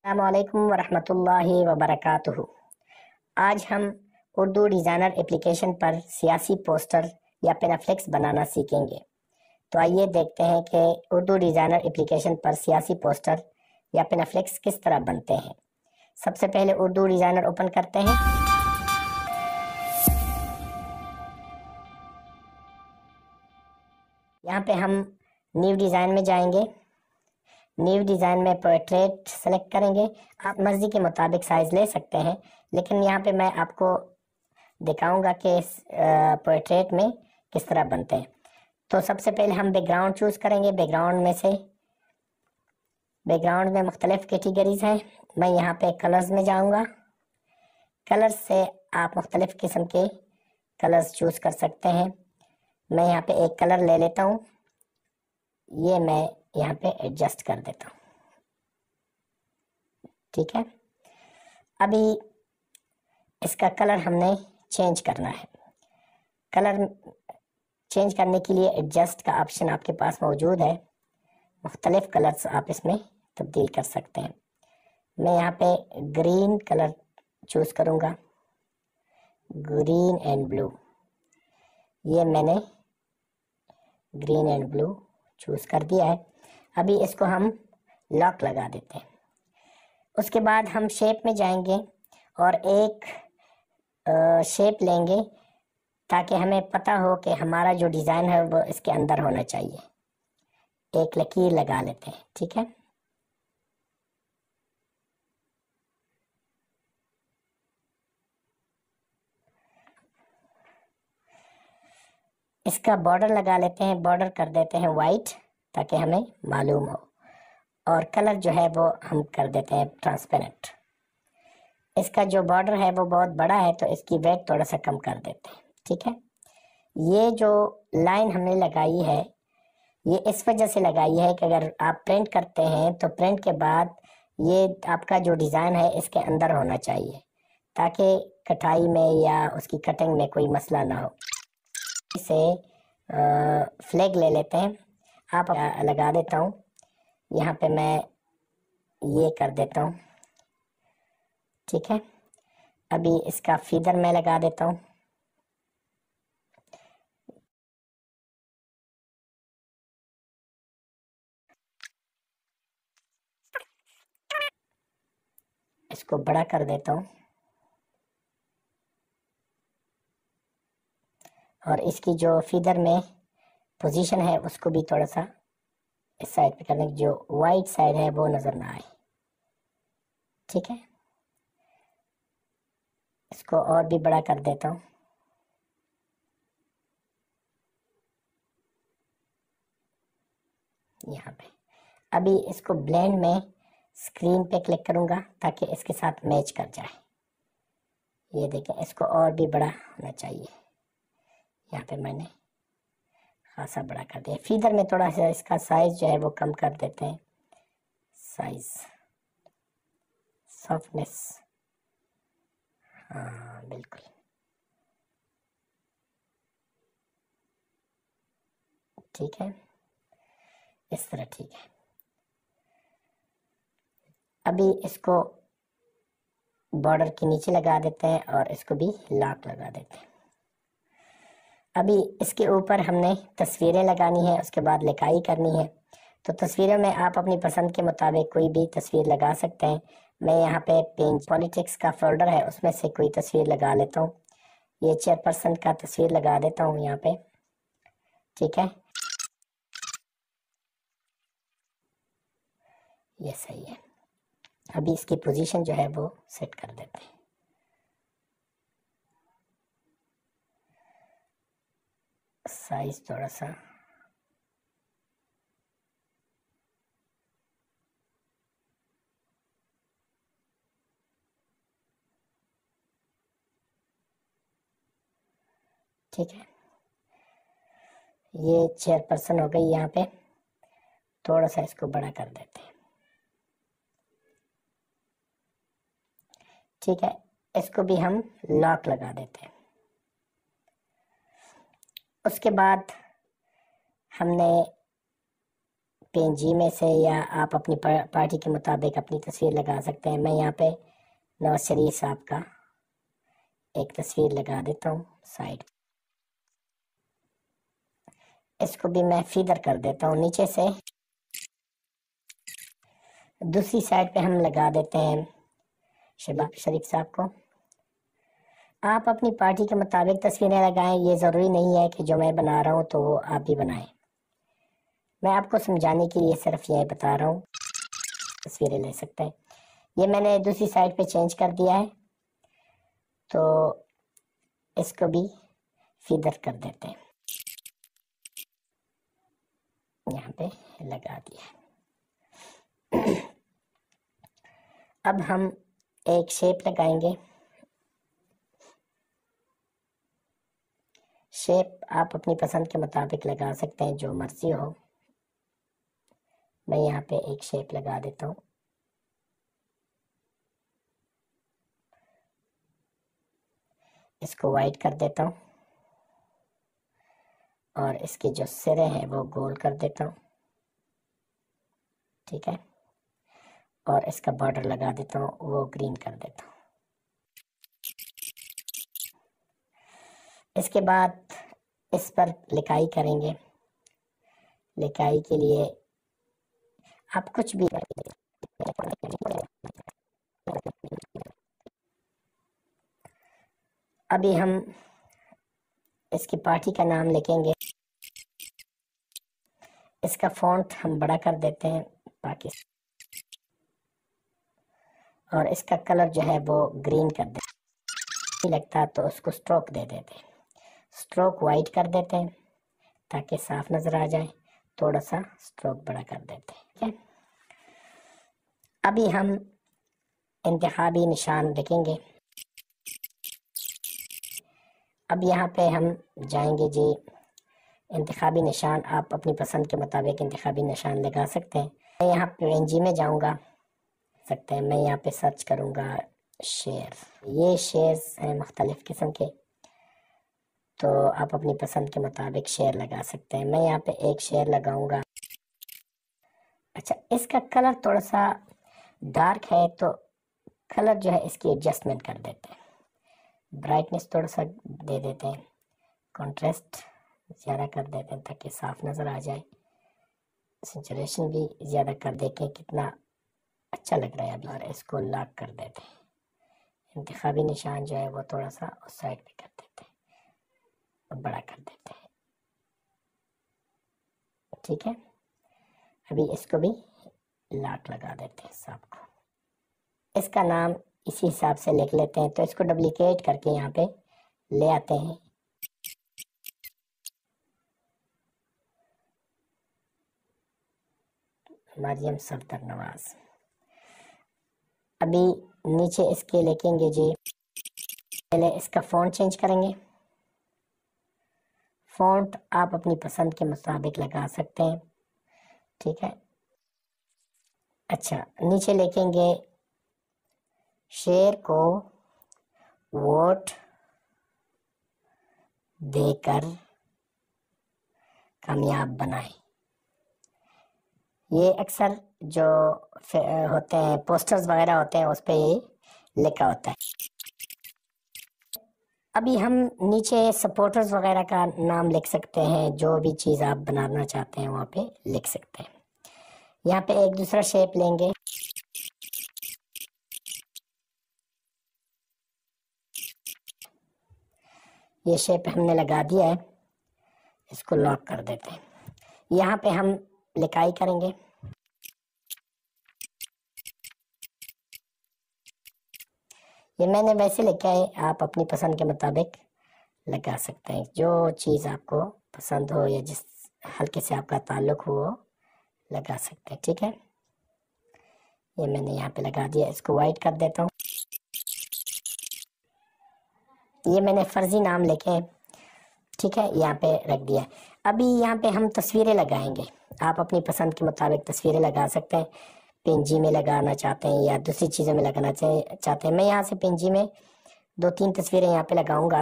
अस्सलामुअलैकुम वरहमतुल्लाहि वबरकातुहू। आज हम उर्दू डिज़ाइनर एप्लीकेशन पर सियासी पोस्टर या पेनाफ्लेक्स बनाना सीखेंगे। तो आइए देखते हैं कि उर्दू डिज़ाइनर एप्लीकेशन पर सियासी पोस्टर या पेनाफ्लेक्स किस तरह बनते हैं। सबसे पहले उर्दू डिज़ाइनर ओपन करते हैं। यहाँ पे हम न्यू डिज़ाइन में जाएंगे। न्यू डिज़ाइन में पोर्ट्रेट सेलेक्ट करेंगे। आप मर्ज़ी के मुताबिक साइज़ ले सकते हैं, लेकिन यहाँ पे मैं आपको दिखाऊंगा कि पोर्ट्रेट में किस तरह बनते हैं। तो सबसे पहले हम बैकग्राउंड चूज़ करेंगे। बैकग्राउंड में मुख्तलिफ कैटेगरीज हैं। मैं यहाँ पे कलर्स में जाऊँगा। कलर्स से आप मुख्तलिफ किस्म के कलर्स चूज़ कर सकते हैं। मैं यहाँ पे एक कलर ले लेता हूँ। ये मैं यहाँ पे एडजस्ट कर देता हूँ। ठीक है, अभी इसका कलर हमने चेंज करना है। कलर चेंज करने के लिए एडजस्ट का ऑप्शन आपके पास मौजूद है। मुख्तलिफ कलर्स आप इसमें तब्दील कर सकते हैं। मैं यहाँ पे ग्रीन कलर चूज़ करूँगा, ग्रीन एंड ब्लू। ये मैंने ग्रीन एंड ब्लू चूज़ कर दिया है। अभी इसको हम लॉक लगा देते हैं। उसके बाद हम शेप में जाएंगे और एक शेप लेंगे ताकि हमें पता हो कि हमारा जो डिज़ाइन है वो इसके अंदर होना चाहिए। एक लकीर लगा लेते हैं। ठीक है, इसका बॉर्डर लगा लेते हैं। बॉर्डर कर देते हैं वाइट ताकि हमें मालूम हो, और कलर जो है वो हम कर देते हैं ट्रांसपेरेंट। इसका जो बॉर्डर है वो बहुत बड़ा है तो इसकी वेट थोड़ा सा कम कर देते हैं। ठीक है, ये जो लाइन हमने लगाई है ये इस वजह से लगाई है कि अगर आप प्रिंट करते हैं तो प्रिंट के बाद ये आपका जो डिज़ाइन है इसके अंदर होना चाहिए, ताकि कटाई में या उसकी कटिंग में कोई मसला ना हो। इसे फ्लैग ले लेते हैं। आप लगा देता हूँ। यहाँ पे मैं ये कर देता हूँ। ठीक है, अभी इसका फीदर मैं लगा देता हूँ। इसको बड़ा कर देता हूँ और इसकी जो फीदर में पोजीशन है उसको भी थोड़ा सा इस साइड पे करने की, जो वाइट साइड है वो नज़र ना आए। ठीक है, इसको और भी बड़ा कर देता हूँ। यहाँ पे अभी इसको ब्लेंड में स्क्रीन पे क्लिक करूँगा ताकि इसके साथ मैच कर जाए। ये देखें, इसको और भी बड़ा होना चाहिए। यहाँ पे मैंने खासा बड़ा कर दिया। फीदर में थोड़ा सा इसका साइज जो है वो कम कर देते हैं। साइज, सॉफ्टनेस, हाँ बिल्कुल। ठीक है, इस तरह ठीक है। अभी इसको बॉर्डर के नीचे लगा देते हैं और इसको भी लॉक लगा देते हैं। अभी इसके ऊपर हमने तस्वीरें लगानी है, उसके बाद लिखाई करनी है। तो तस्वीरों में आप अपनी पसंद के मुताबिक कोई भी तस्वीर लगा सकते हैं। मैं यहाँ पे पेज पॉलिटिक्स का फोल्डर है उसमें से कोई तस्वीर लगा लेता हूँ। ये चेयरपर्सन का तस्वीर लगा देता हूँ यहाँ पे। ठीक है, ये सही है। अभी इसकी पोजीशन जो है वो सेट कर देते हैं। साइज थोड़ा सा ठीक है। ये चेयरपर्सन हो गई। यहाँ पे थोड़ा सा इसको बड़ा कर देते हैं। ठीक है, इसको भी हम लॉक लगा देते हैं। उसके बाद हमने PNG में से, या आप अपनी पार्टी के मुताबिक अपनी तस्वीर लगा सकते हैं। मैं यहाँ पे नवाज शरीफ साहब का एक तस्वीर लगा देता हूँ साइड। इसको भी मैं फीदर कर देता हूँ नीचे से। दूसरी साइड पे हम लगा देते हैं शहबाज शरीफ साहब को। आप अपनी पार्टी के मुताबिक तस्वीरें लगाएं, ये ज़रूरी नहीं है कि जो मैं बना रहा हूँ तो वो आप भी बनाएं। मैं आपको समझाने के लिए सिर्फ यही बता रहा हूँ, तस्वीरें ले सकते हैं। ये मैंने दूसरी साइड पे चेंज कर दिया है, तो इसको भी फीदर कर देते हैं। यहाँ पे लगा दिया। अब हम एक शेप लगाएंगे। शेप आप अपनी पसंद के मुताबिक लगा सकते हैं, जो मर्जी हो। मैं यहाँ पे एक शेप लगा देता हूँ। इसको वाइट कर देता हूँ और इसके जो सिरे हैं वो गोल कर देता हूँ, ठीक है। और इसका बॉर्डर लगा देता हूँ, वो ग्रीन कर देता हूँ। इसके बाद इस पर लिखाई करेंगे। लिखाई के लिए आप कुछ भी अभी हम इसकी पार्टी का नाम लिखेंगे। इसका फॉन्ट हम बड़ा कर देते हैं पाकिस्तान, और इसका कलर जो है वो ग्रीन कर देते हैं। नहीं लगता तो उसको स्ट्रोक दे देते हैं। स्ट्रोक वाइट कर देते हैं ताकि साफ नजर आ जाए। थोड़ा सा स्ट्रोक बड़ा कर देते हैं, ठीक है। अभी हम इंतखाबी निशान लिखेंगे। अब यहाँ पे हम जाएंगे जी, इंतखाबी निशान आप अपनी पसंद के मुताबिक इंतखाबी निशान लगा सकते हैं। मैं यहाँ PNG में जाऊँगा सकते हैं। मैं यहाँ पे सर्च करूँगा शेर। ये शेर्स हैं मुख्तलिफ किस्म के, तो आप अपनी पसंद के मुताबिक शेर लगा सकते हैं। मैं यहाँ पे एक शेर लगाऊंगा। अच्छा, इसका कलर थोड़ा सा डार्क है, तो कलर जो है इसकी एडजस्टमेंट कर देते हैं। ब्राइटनेस थोड़ा सा दे देते हैं, कॉन्ट्रास्ट ज़्यादा कर देते हैं ताकि साफ नज़र आ जाए। सेचुरेशन भी ज़्यादा कर देते हैं, कितना अच्छा लग रहा है अभी। और इसको लॉक कर देते हैं। इंतखाबी निशान जो है वो थोड़ा सा उस साइड पे कर देते हैं, बड़ा कर देते हैं, ठीक है। अभी इसको भी लॉक लगा देते हैं सबको। इसका नाम इसी हिसाब से लिख लेते हैं, तो इसको डुप्लीकेट करके यहाँ पे ले आते हैं। मरियम सफदर नवाज। अभी नीचे इसके लिखेंगे जी, पहले इसका फ़ॉन्ट चेंज करेंगे। फ़ॉन्ट आप अपनी पसंद के मुताबिक लगा सकते हैं, ठीक है। अच्छा, नीचे लिखेंगे शेर को वोट देकर कामयाब बनाएं। ये अक्सर जो होते हैं पोस्टर्स वगैरह होते हैं उस पे ये लिखा होता है। अभी हम नीचे सपोर्टर्स वगैरह का नाम लिख सकते हैं, जो भी चीज़ आप बनाना चाहते हैं वहाँ पे लिख सकते हैं। यहाँ पे एक दूसरा शेप लेंगे। ये शेप हमने लगा दिया है, इसको लॉक कर देते हैं। यहाँ पे हम लिखाई करेंगे। ये मैंने वैसे लिखा है, आप अपनी पसंद के मुताबिक लगा सकते हैं। जो चीज़ आपको पसंद हो या जिस हल्के से आपका ताल्लुक हो वो लगा सकते हैं, ठीक है। ये मैंने यहाँ पे लगा दिया। इसको वाइट कर देता हूँ। ये मैंने फर्जी नाम लिखे, ठीक है, यहाँ पे रख दिया। अभी यहाँ पे हम तस्वीरें लगाएंगे। आप अपनी पसंद के मुताबिक तस्वीरें लगा सकते हैं। PNG में लगाना चाहते हैं या दूसरी चीज़ों में लगाना चाहते हैं। मैं यहाँ से PNG में 2-3 तस्वीरें यहाँ पे लगाऊंगा।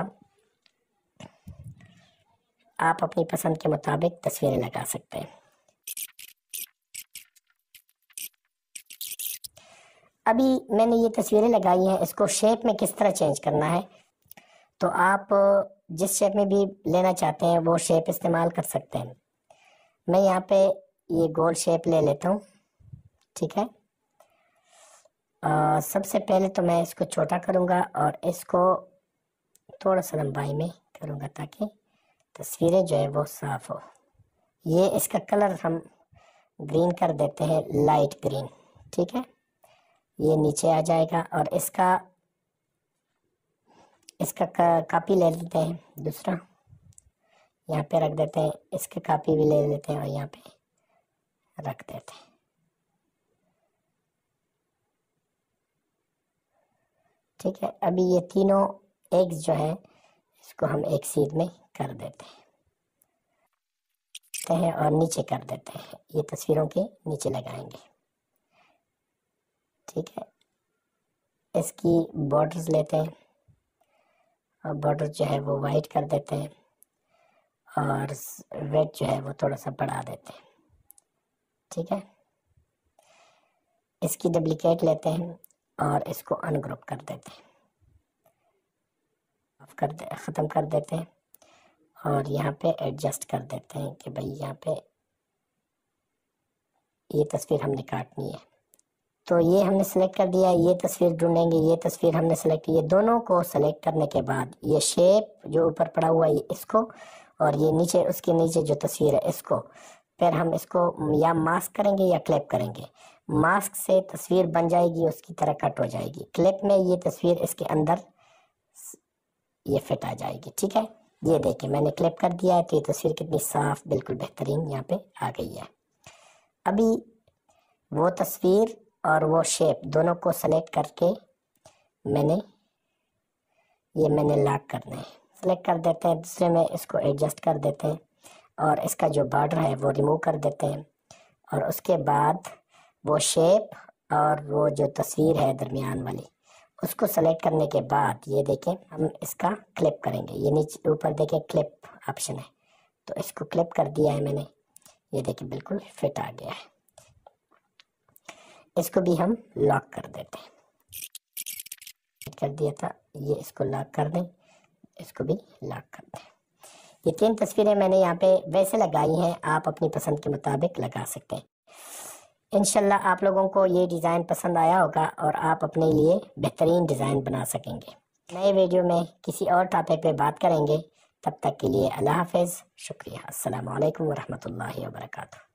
आप अपनी पसंद के मुताबिक तस्वीरें लगा सकते हैं। अभी मैंने ये तस्वीरें लगाई हैं, इसको शेप में किस तरह चेंज करना है, तो आप जिस शेप में भी लेना चाहते हैं वो शेप इस्तेमाल कर सकते हैं। मैं यहाँ पे ये गोल शेप ले लेता हूँ, ठीक है। सबसे पहले तो मैं इसको छोटा करूँगा और इसको थोड़ा सा लंबाई में करूँगा ताकि तस्वीरें जो है वो साफ हो। ये इसका कलर हम ग्रीन कर देते हैं, लाइट ग्रीन, ठीक है। ये नीचे आ जाएगा और इसका कॉपी ले लेते हैं, दूसरा यहाँ पे रख देते हैं, इसके कॉपी भी ले लेते हैं और यहाँ पे रख देते हैं, ठीक है। अभी ये तीनों एग्स जो है इसको हम एक सीध में कर देते हैं और नीचे कर देते हैं, ये तस्वीरों के नीचे लगाएंगे, ठीक है। इसकी बॉर्डर्स लेते हैं और बॉर्डर जो है वो वाइट कर देते हैं और वेट जो है वो थोड़ा सा बढ़ा देते हैं, ठीक है। इसकी डुप्लीकेट लेते हैं और इसको अनग्रुप कर देते हैं, ख़त्म कर देते हैं और यहाँ पे एडजस्ट कर देते हैं कि भाई यहाँ पे ये तस्वीर हमने काटनी है। तो ये हमने सेलेक्ट कर दिया, ये तस्वीर ढूंढेंगे, ये तस्वीर हमने सेलेक्ट की। ये दोनों को सेलेक्ट करने के बाद ये शेप जो ऊपर पड़ा हुआ है इसको, और ये नीचे उसके नीचे जो तस्वीर है इसको, फिर हम इसको या मास्क करेंगे या क्लिप करेंगे। मास्क से तस्वीर बन जाएगी, उसकी तरह कट हो जाएगी। क्लिप में ये तस्वीर इसके अंदर ये फिट आ जाएगी, ठीक है। ये देखिए मैंने क्लिप कर दिया है तो ये तस्वीर कितनी साफ, बिल्कुल बेहतरीन यहाँ पे आ गई है। अभी वो तस्वीर और वो शेप दोनों को सेलेक्ट करके मैंने लॉक करना है, सेलेक्ट कर देते हैं। दूसरे में इसको एडजस्ट कर देते हैं और इसका जो बॉर्डर है वो रिमूव कर देते हैं और उसके बाद वो शेप और वो जो तस्वीर है दरमियान वाली उसको सेलेक्ट करने के बाद ये देखें हम इसका क्लिप करेंगे। ये नीचे ऊपर देखें क्लिप ऑप्शन है, तो इसको क्लिप कर दिया है मैंने, ये देखिए बिल्कुल फिट आ गया है। इसको भी हम लॉक कर देते हैं, कर दिया था ये, इसको लॉक कर दें, इसको भी लॉक कर दें। ये 3 तस्वीरें मैंने यहाँ पे वैसे लगाई हैं, आप अपनी पसंद के मुताबिक लगा सकते हैं। इंशाल्लाह आप लोगों को ये डिज़ाइन पसंद आया होगा और आप अपने लिए बेहतरीन डिज़ाइन बना सकेंगे। नए वीडियो में किसी और टॉपिक पे बात करेंगे, तब तक के लिए अल्लाह हाफ़िज़, शुक्रिया, अस्सलामु अलैकुम वरहमतुल्लाहि वबरकातुहू।